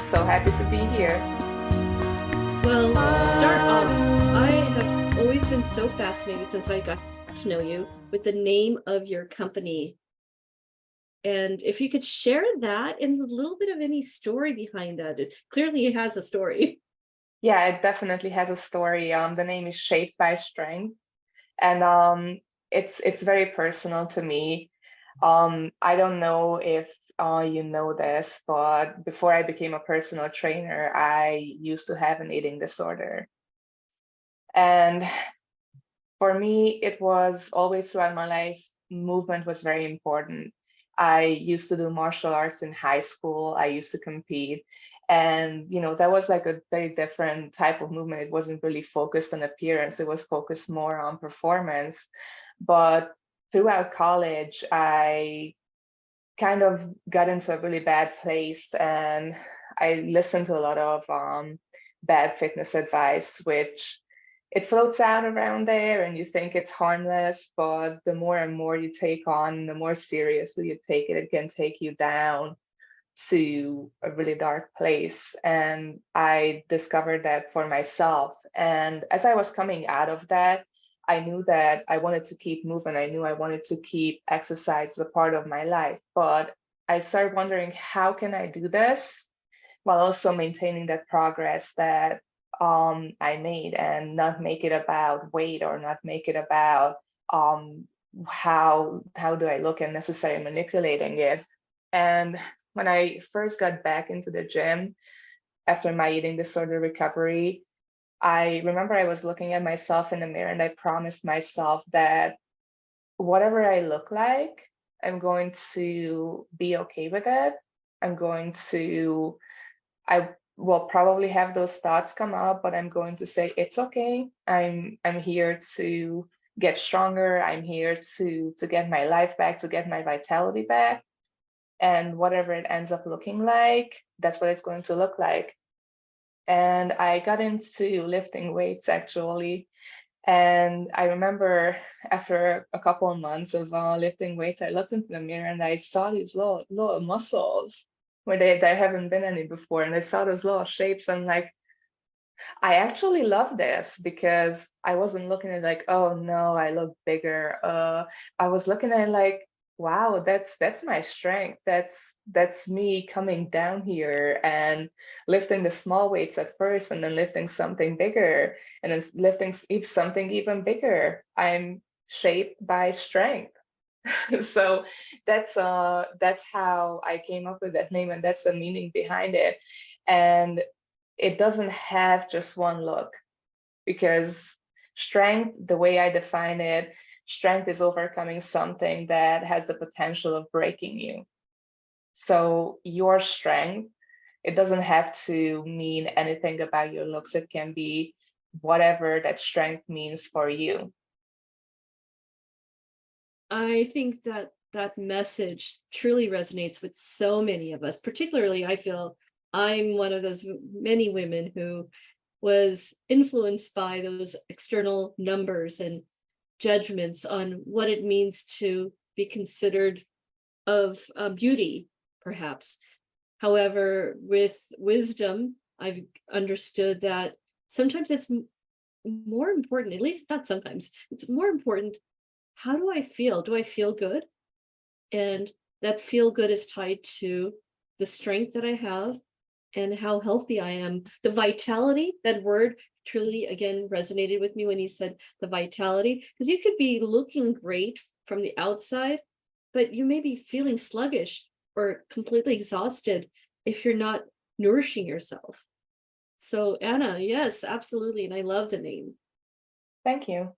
So happy to be here. Well, to start off, I have always been so fascinated since I got to know you with the name of your company. And if you could share that and a little bit of any story behind that, it clearly has a story. Yeah, it definitely has a story. The name is Shaped by Strength, and it's very personal to me. I don't know if you know this, but before I became a personal trainer, I used to have an eating disorder. And for me, it was always throughout my life, movement was very important. I used to do martial arts in high school. I used to compete. And, that was like a very different type of movement. It wasn't really focused on appearance, it was focused more on performance. But throughout college, I kind of got into a really bad place and I listened to a lot of bad fitness advice, which it floats out around there and you think it's harmless, but the more and more you take on, the more seriously you take it, it can take you down to a really dark place. And I discovered that for myself. And as I was coming out of that, I knew that I wanted to keep moving. I knew I wanted to keep exercise as a part of my life. But I started wondering, how can I do this while also maintaining that progress that I made and not make it about weight or not make it about um, how do I look and necessarily manipulating it. And when I first got back into the gym after my eating disorder recovery, I remember I was looking at myself in the mirror and I promised myself that whatever I look like, I'm going to be okay with it. I'm going to, I will probably have those thoughts come up, but I'm going to say it's okay. I'm here to get stronger. I'm here to get my life back, to get my vitality back. And whatever it ends up looking like, that's what it's going to look like. And I got into lifting weights actually. And I remember after a couple of months of lifting weights, I looked into the mirror and I saw these little muscles where there haven't been any before. And I saw those little shapes. I'm like, I actually love this because I wasn't looking at like, oh no, I look bigger. I was looking at like, wow, that's my strength. That's me coming down here and lifting the small weights at first, and then lifting something bigger, and then lifting something even bigger. I'm shaped by strength. So that's how I came up with that name, and that's the meaning behind it. And it doesn't have just one look, because strength, the way I define it, strength is overcoming something that has the potential of breaking you. So your strength, it doesn't have to mean anything about your looks. It can be whatever that strength means for you. I think that that message truly resonates with so many of us. Particularly, I feel I'm one of those many women who was influenced by those external numbers and judgments on what it means to be considered of beauty, perhaps. However, with wisdom, I've understood that sometimes it's more important, at least not sometimes, it's more important. How do I feel? Do I feel good? And that feel good is tied to the strength that I have and how healthy I am. The vitality, that word truly again resonated with me when you said the vitality, because you could be looking great from the outside, but you may be feeling sluggish or completely exhausted if you're not nourishing yourself. So, Anna, yes, absolutely. And I love the name. Thank you.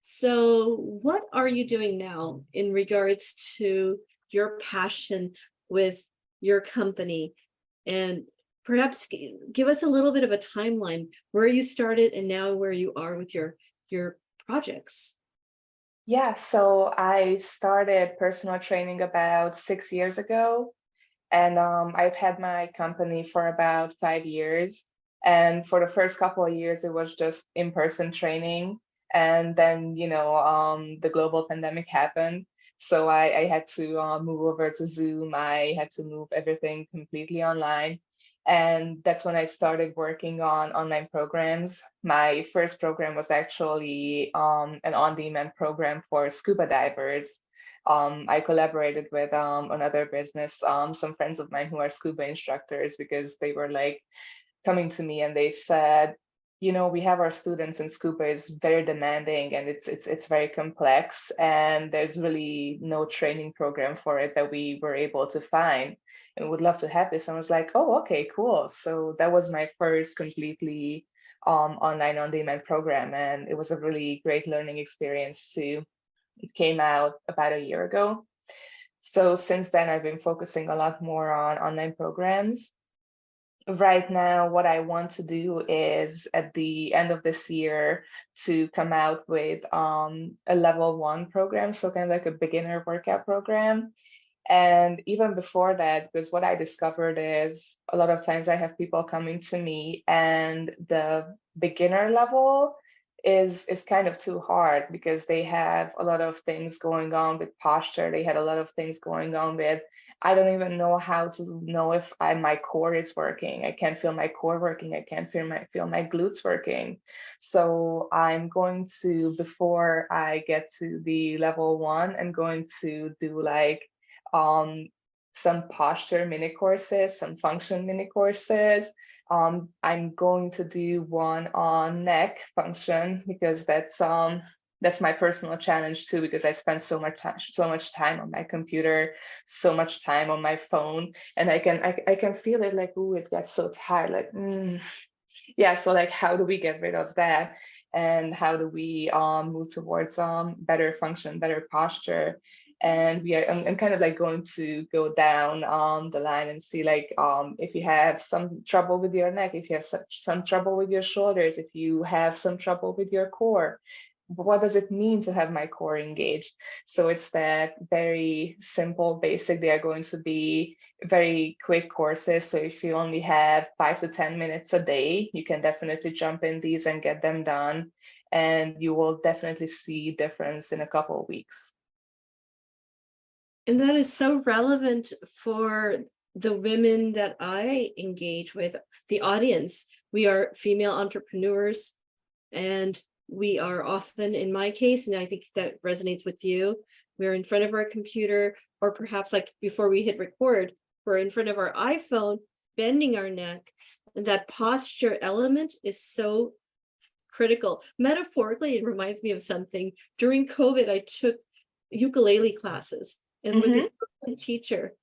So, what are you doing now in regards to your passion with your company? And perhaps give us a little bit of a timeline where you started and now where you are with your projects. Yeah, so I started personal training about 6 years ago. And I've had my company for about 5 years. And for the first couple of years, it was just in-person training. And then, the global pandemic happened. So I had to move over to Zoom. I had to move everything completely online. And that's when I started working on online programs. My first program was actually an on-demand program for scuba divers. I collaborated with another business, some friends of mine who are scuba instructors, because they were like coming to me and they said, you know, we have our students, and scuba is very demanding and it's very complex, and there's really no training program for it that we were able to find, and would love to have this. And I was like, oh, okay, cool. So that was my first completely online on-demand program, and it was a really great learning experience too. It came out about a year ago. So since then, I've been focusing a lot more on online programs. Right now, what I want to do is at the end of this year to come out with a level 1 program, so kind of like a beginner workout program. And even before that, because what I discovered is a lot of times I have people coming to me and the beginner level is kind of too hard because they have a lot of things going on with posture. They had a lot of things going on with, I don't even know how to know if my core is working. I can't feel my core working. I can't feel my glutes working. So I'm going to, before I get to the level 1, I'm going to do like um, some posture mini courses, some function mini courses. I'm going to do one on neck function because that's my personal challenge too, because I spend so much time on my computer, so much time on my phone, and I can feel it like, ooh, it gets so tired, like yeah. So like, how do we get rid of that, and how do we move towards better function, better posture? And I'm kind of like going to go down the line and see like if you have some trouble with your neck, if you have some trouble with your shoulders, if you have some trouble with your core, what does it mean to have my core engaged? So it's that very simple, basic. They are going to be very quick courses. So if you only have 5 to 10 minutes a day, you can definitely jump in these and get them done. And you will definitely see difference in a couple of weeks. And that is so relevant for the women that I engage with, the audience. We are female entrepreneurs, and we are often, in my case, and I think that resonates with you, we're in front of our computer, or perhaps like before we hit record, we're in front of our iPhone, bending our neck. And that posture element is so critical. Metaphorically, it reminds me of something. During COVID, I took ukulele classes and with Mm-hmm. this brilliant teacher.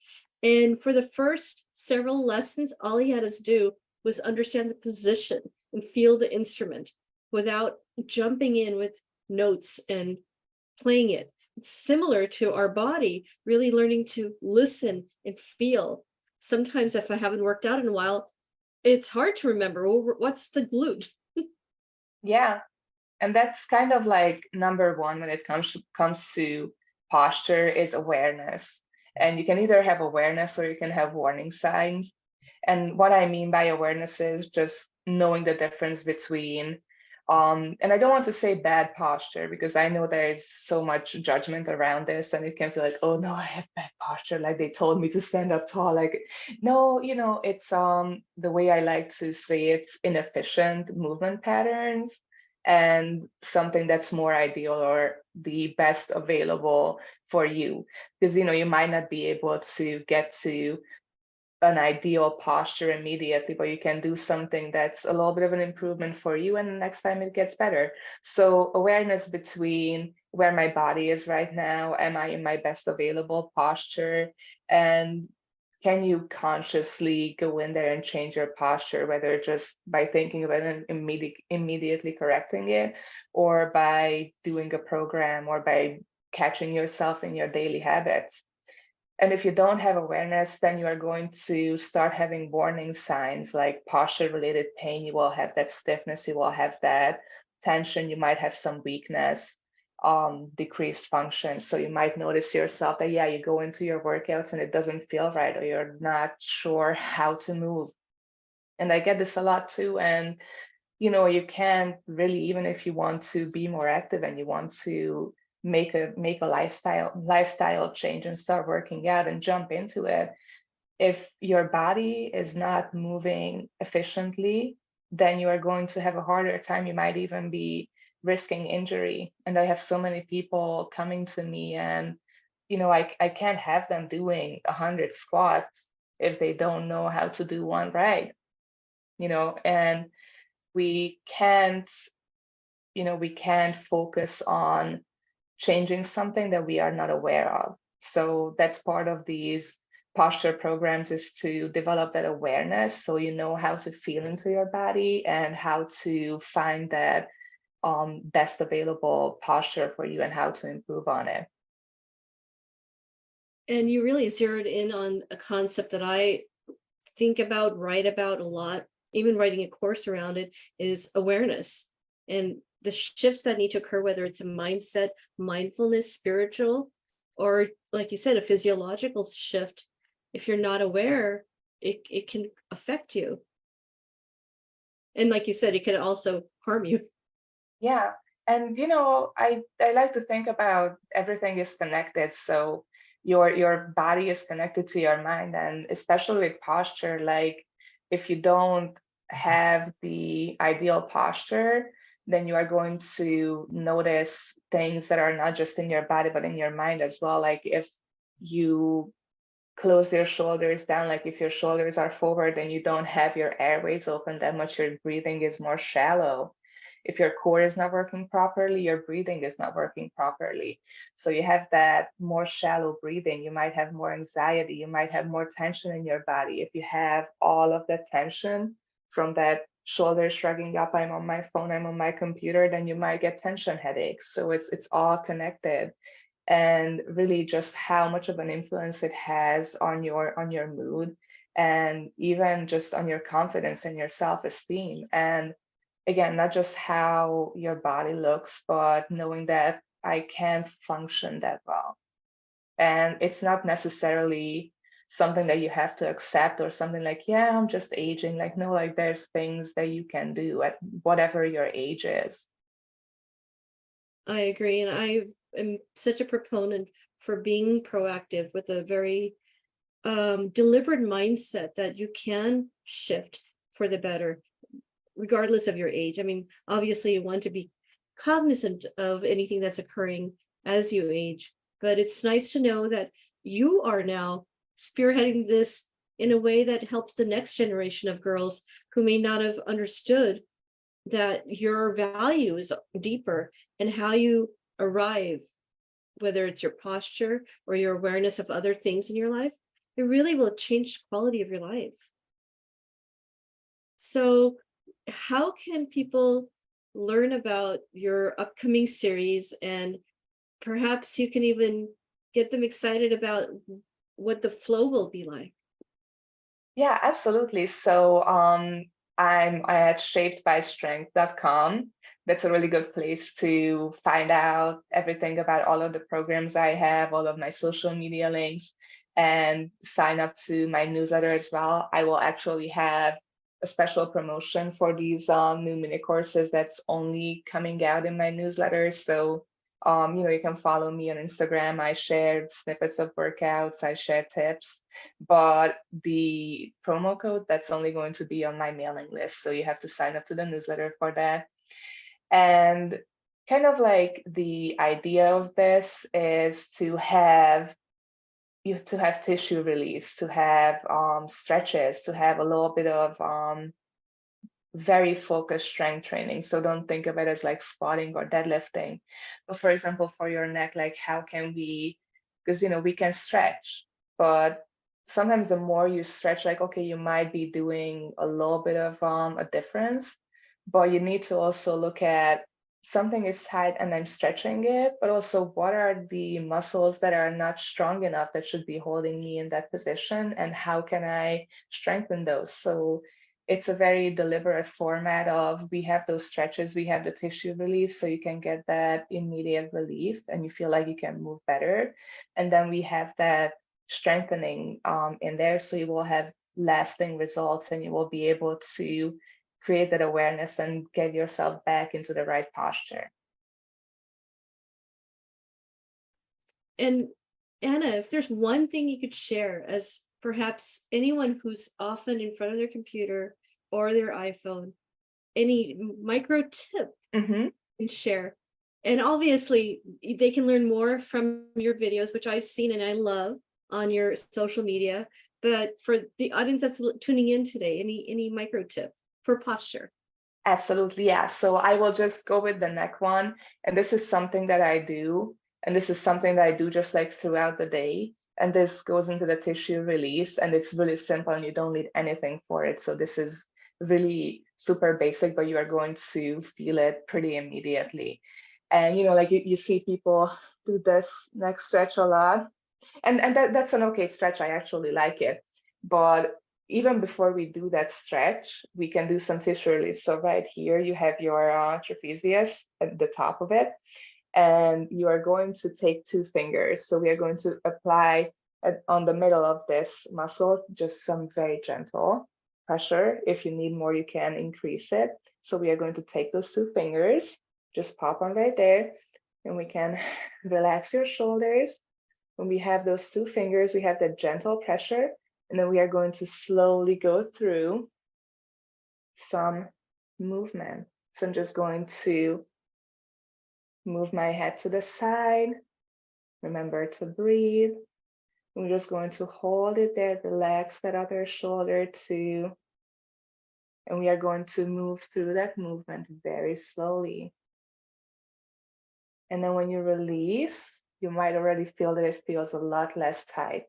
And for the first several lessons, all he had us do was understand the position and feel the instrument without jumping in with notes and playing it. It's similar to our body, really learning to listen and feel. Sometimes, if I haven't worked out in a while, it's hard to remember, well, what's the glute? Yeah. And that's kind of like number one when it comes to posture is awareness. And you can either have awareness or you can have warning signs. And what I mean by awareness is just knowing the difference between and I don't want to say bad posture, because I know there is so much judgment around this, and it can feel like, oh no, I have bad posture, like they told me to stand up tall. Like, no, you know, it's the way I like to say it's inefficient movement patterns, and something that's more ideal or the best available for you. Because, you know, you might not be able to get to an ideal posture immediately, but you can do something that's a little bit of an improvement for you, and the next time it gets better. So awareness between where my body is right now, am I in my best available posture, and can you consciously go in there and change your posture, whether just by thinking about it and immediately correcting it, or by doing a program, or by catching yourself in your daily habits. And if you don't have awareness, then you are going to start having warning signs like posture related pain. You will have that stiffness, you will have that tension, you might have some weakness, decreased function. So you might notice yourself that, yeah, you go into your workouts and it doesn't feel right, or you're not sure how to move. And I get this a lot too. And, you know, you can't really, even if you want to be more active and you want to make a lifestyle change and start working out and jump into it, if your body is not moving efficiently, then you are going to have a harder time. You might even be risking injury. And I have so many people coming to me, and I can't have them doing 100 squats if they don't know how to do one right. And we can't, we can't focus on changing something that we are not aware of. So that's part of these posture programs, is to develop that awareness so you know how to feel into your body and how to find that best available posture for you and how to improve on it. And you really zeroed in on a concept that I think about, write about a lot, even writing a course around it, is awareness and the shifts that need to occur, whether it's a mindset, mindfulness, spiritual, or like you said, a physiological shift. If you're not aware, it can affect you. And like you said, it can also harm you. Yeah. And I like to think about everything is connected. So your body is connected to your mind, and especially with posture, like if you don't have the ideal posture, then you are going to notice things that are not just in your body but in your mind as well. Like if you close your shoulders down, like if your shoulders are forward and you don't have your airways open that much, your breathing is more shallow. If your core is not working properly, your breathing is not working properly. So you have that more shallow breathing. You might have more anxiety. You might have more tension in your body. If you have all of that tension from that shoulder shrugging up, I'm on my phone, I'm on my computer, then you might get tension headaches. So it's all connected, and really just how much of an influence it has on your mood, and even just on your confidence and your self-esteem. And again, not just how your body looks, but knowing that I can function that well. And it's not necessarily something that you have to accept, or something like, yeah, I'm just aging. Like, no, like there's things that you can do at whatever your age is. I agree. And I am such a proponent for being proactive with a very deliberate mindset that you can shift for the better, regardless of your age. I mean, obviously, you want to be cognizant of anything that's occurring as you age, but it's nice to know that you are now spearheading this in a way that helps the next generation of girls who may not have understood that your value is deeper and how you arrive, whether it's your posture or your awareness of other things in your life, it really will change the quality of your life. So, how can people learn about your upcoming series, and perhaps you can even get them excited about what the flow will be like? Yeah, absolutely. So I'm at shapedbystrength.com. That's a really good place to find out everything about all of the programs I have, all of my social media links, and sign up to my newsletter as well. I will actually have a special promotion for these new mini courses that's only coming out in my newsletter. So you can follow me on Instagram. I share snippets of workouts, I share tips, but the promo code, that's only going to be on my mailing list. So you have to sign up to the newsletter for that. And kind of like the idea of this is to have tissue release, to have stretches, to have a little bit of very focused strength training. So don't think of it as like squatting or deadlifting. But for example, for your neck, like how can we, because we can stretch, but sometimes the more you stretch, like okay, you might be doing a little bit of a difference, but you need to also look at something is tight and I'm stretching it, but also what are the muscles that are not strong enough that should be holding me in that position, and how can I strengthen those? So it's a very deliberate format of, we have those stretches, we have the tissue release, so you can get that immediate relief and you feel like you can move better. And then we have that strengthening in there, so you will have lasting results and you will be able to create that awareness and get yourself back into the right posture. And Anna, if there's one thing you could share as perhaps anyone who's often in front of their computer or their iPhone, any micro tip Mm-hmm. you can share. And obviously, they can learn more from your videos, which I've seen and I love on your social media. But for the audience that's tuning in today, any micro tip for posture? Absolutely, yeah. So I will just go with the neck one. And this is something that I do. And this is something that I do just like throughout the day. And this goes into the tissue release. And it's really simple and you don't need anything for it. So this is really super basic, but you are going to feel it pretty immediately. And like you see people do this neck stretch a lot. And that's an okay stretch. I actually like it. But even before we do that stretch, we can do some tissue release. So right here, you have your trapezius at the top of it, and you are going to take 2 fingers. So we are going to apply on the middle of this muscle, just some very gentle pressure. If you need more, you can increase it. So we are going to take those 2 fingers, just pop on right there, and we can relax your shoulders. When we have those 2 fingers, we have that gentle pressure, and then we are going to slowly go through some movement. So I'm just going to move my head to the side. Remember to breathe. We're just going to hold it there, relax that other shoulder too. And we are going to move through that movement very slowly. And then when you release, you might already feel that it feels a lot less tight.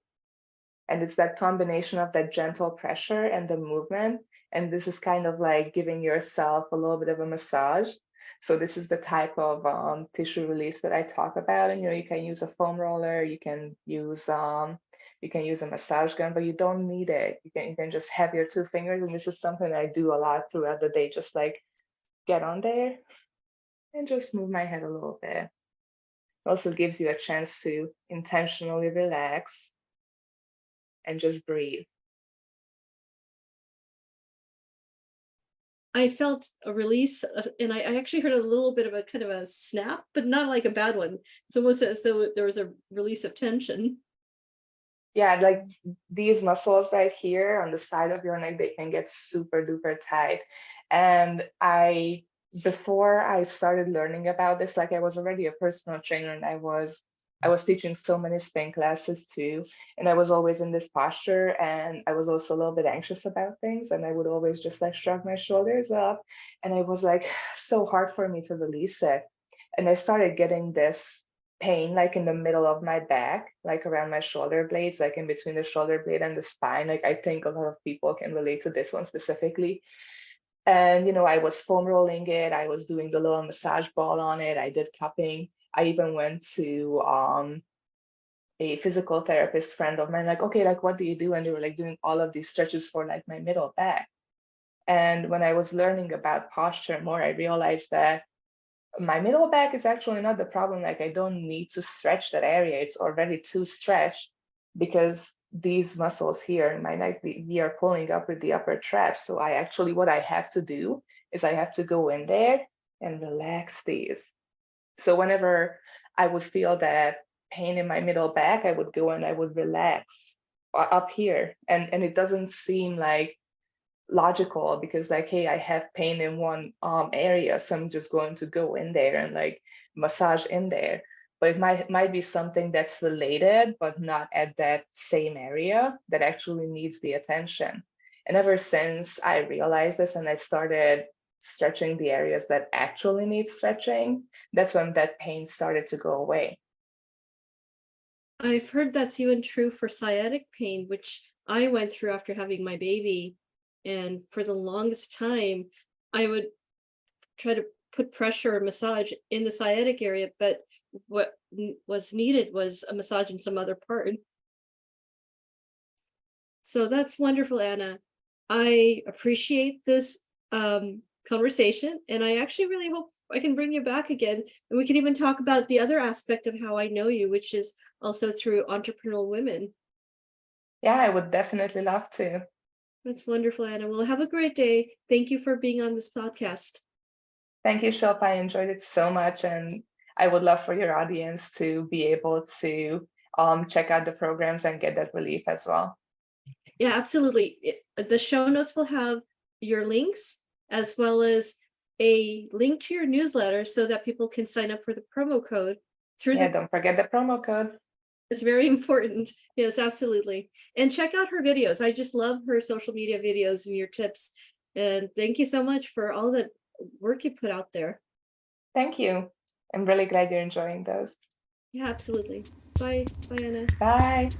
And it's that combination of that gentle pressure and the movement. And this is kind of like giving yourself a little bit of a massage. So this is the type of tissue release that I talk about. And you can use a foam roller, you can use a massage gun, but you don't need it. You can just have your 2 fingers. And this is something I do a lot throughout the day, just like get on there and just move my head a little bit. It also gives you a chance to intentionally relax and just breathe. I felt a release, and I actually heard a little bit of a kind of a snap, but not like a bad one. It's almost as though there was a release of tension. Yeah, like these muscles right here on the side of your neck, they can get super duper tight. And before I started learning about this, like I was already a personal trainer and I was teaching so many spin classes too. And I was always in this posture and I was also a little bit anxious about things. And I would always just like shrug my shoulders up. And it was like so hard for me to release it. And I started getting this pain like in the middle of my back, like around my shoulder blades, like in between the shoulder blade and the spine. Like I think a lot of people can relate to this one specifically. And I was foam rolling it, I was doing the little massage ball on it, I did cupping. I even went to a physical therapist friend of mine, like, okay, like what do you do? And they were like doing all of these stretches for like my middle back. And when I was learning about posture more, I realized that my middle back is actually not the problem. Like I don't need to stretch that area. It's already too stretched because these muscles here in my neck, we are pulling up with the upper traps. So what I have to do is I have to go in there and relax these. So whenever I would feel that pain in my middle back, I would go and I would relax up here. And it doesn't seem like logical because like, hey, I have pain in one area, so I'm just going to go in there and like massage in there. But it might be something that's related but not at that same area that actually needs the attention. And ever since I realized this and I started stretching the areas that actually need stretching, that's when that pain started to go away. I've heard that's even true for sciatic pain, which I went through after having my baby. And for the longest time, I would try to put pressure or massage in the sciatic area, but what was needed was a massage in some other part. So that's wonderful, Anna. I appreciate this conversation, and I actually really hope I can bring you back again, and we can even talk about the other aspect of how I know you, which is also through entrepreneurial women. Yeah, I would definitely love to. That's wonderful, Anna. Well, have a great day. Thank you for being on this podcast. Thank you, Shilpa. I enjoyed it so much. And I would love for your audience to be able to check out the programs and get that relief as well. Yeah, absolutely. The show notes will have your links as well as a link to your newsletter so that people can sign up for the promo code through Yeah, the. don't forget the promo code. It's very important. Yes, absolutely. And check out her videos. I just love her social media videos and your tips. And thank you so much for all the work you put out there. Thank you. I'm really glad you're enjoying those. Yeah, absolutely. Bye. Bye, Anna. Bye.